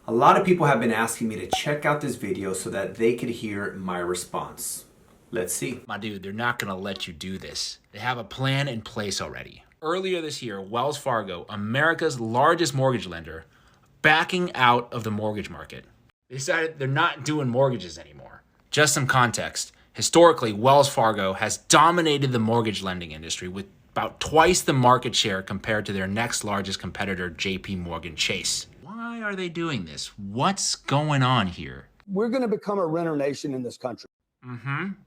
A lot of people have been asking me to check out this video so that they could hear my response. Let's see. My dude, they're not gonna let you do this. They have a plan in place already. Earlier this year, Wells Fargo, America's largest mortgage lender, backing out of the mortgage market. They decided they're not doing mortgages anymore. Just some context. Historically, Wells Fargo has dominated the mortgage lending industry with about twice the market share compared to their next largest competitor, JP Morgan Chase. Why are they doing this? What's going on here? We're going to become a renter nation in this country.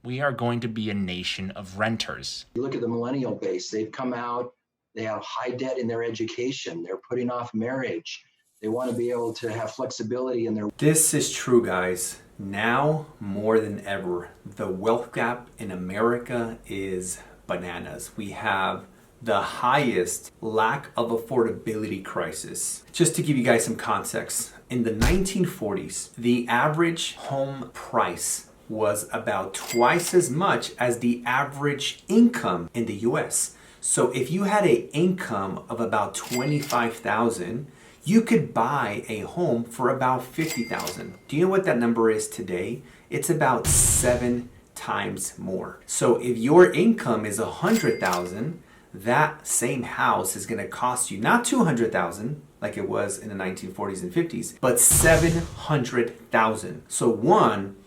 We are going to be a nation of renters. You look at the millennial base, they've come out, they have high debt in their education, they're putting off marriage. They want to be able to have flexibility in their... This is true, guys. Now more than ever, the wealth gap in America is bananas. We have the highest lack of affordability crisis. Just to give you guys some context, in the 1940s, the average home price was about twice as much as the average income in the US. So if you had an income of about $25,000, you could buy a home for about $50,000. Do you know what that number is today? It's about 7 times more. So if your income is $100,000, that same house is gonna cost you not $200,000 like it was in the 1940s and 50s, but $700,000. So one,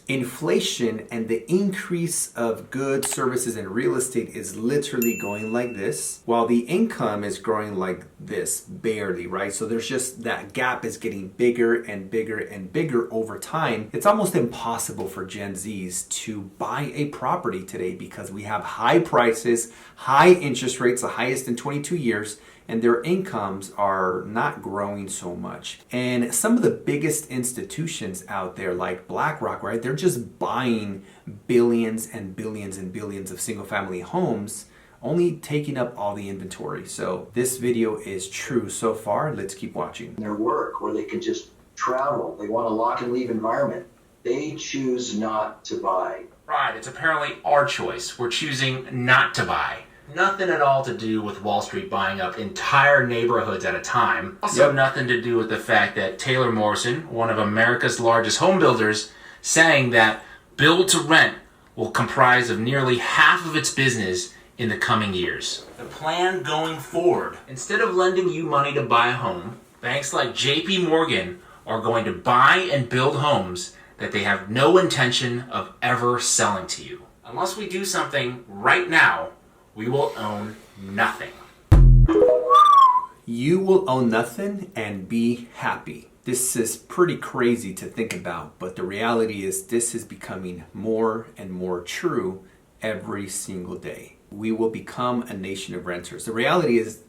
inflation and the increase of goods, services, and real estate is literally going like this, while the income is growing like this, barely, right? So there's just that gap is getting bigger and bigger and bigger over time. It's almost impossible for Gen Zs to buy a property today because we have high prices, high interest rates, the highest in 22 years, and their incomes are not growing so much. And some of the biggest institutions out there like BlackRock, right? They're just buying billions and billions and billions of single family homes, only taking up all the inventory. So this video is true so far. Let's keep watching. Their work, where they can just travel. They want a lock and leave environment. They choose not to buy. Right, it's apparently our choice. We're choosing not to buy. Nothing at all to do with Wall Street buying up entire neighborhoods at a time. Also nothing to do with the fact that Taylor Morrison, one of America's largest home builders, saying that build to rent will comprise of nearly half of its business in the coming years. The plan going forward, instead of lending you money to buy a home, banks like JP Morgan are going to buy and build homes that they have no intention of ever selling to you. Unless we do something right now, we will own nothing. You will own nothing and be happy. This is pretty crazy to think about, but the reality is this is becoming more and more true every single day. We will become a nation of renters. The reality is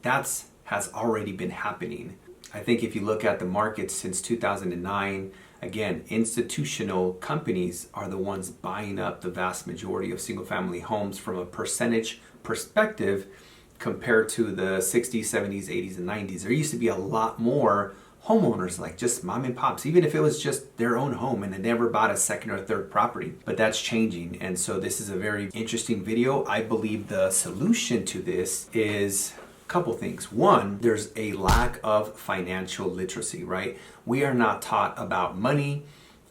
has already been happening. I think if you look at the market since 2009, again, institutional companies are the ones buying up the vast majority of single family homes from a percentage perspective compared to the 60s, 70s, 80s, and 90s. There used to be a lot more homeowners, like just mom and pops, even if it was just their own home and they never bought a second or third property. But that's changing. And so this is a very interesting video. I believe the solution to this is a couple things. One, there's a lack of financial literacy, right? We are not taught about money,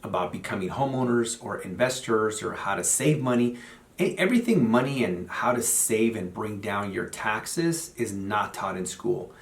about becoming homeowners or investors or how to save money. Everything money and how to save and bring down your taxes is not taught in school.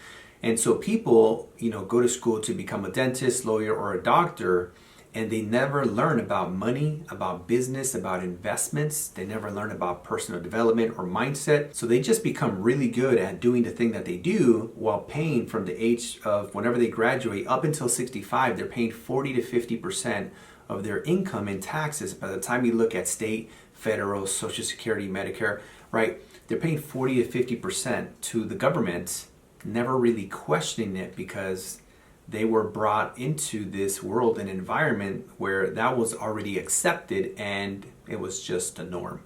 And so people, go to school to become a dentist, lawyer, or a doctor, and they never learn about money, about business, about investments. They never learn about personal development or mindset. So they just become really good at doing the thing that they do while paying from the age of whenever they graduate up until 65, they're paying 40 to 50% of their income in taxes. By the time you look at state, federal, Social Security, Medicare, right? They're paying 40 to 50% to the government, never really questioning it because they were brought into this world and environment where that was already accepted and it was just the norm.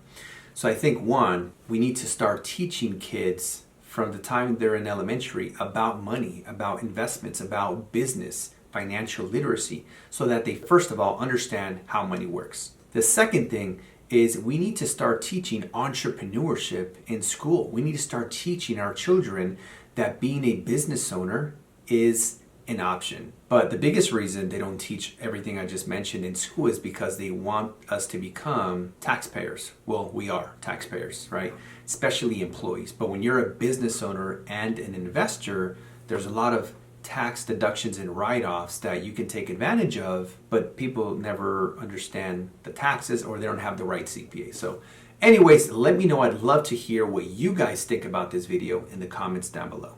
So I think one, we need to start teaching kids from the time they're in elementary about money, about investments, about business, financial literacy, so that they first of all understand how money works. The second thing is we need to start teaching entrepreneurship in school. We need to start teaching our children that being a business owner is an option. But the biggest reason they don't teach everything I just mentioned in school is because they want us to become taxpayers. Well, we are taxpayers, right? Especially employees. But when you're a business owner and an investor, there's a lot of tax deductions and write-offs that you can take advantage of, but people never understand the taxes or they don't have the right CPA. So anyways, let me know. I'd love to hear what you guys think about this video in the comments down below.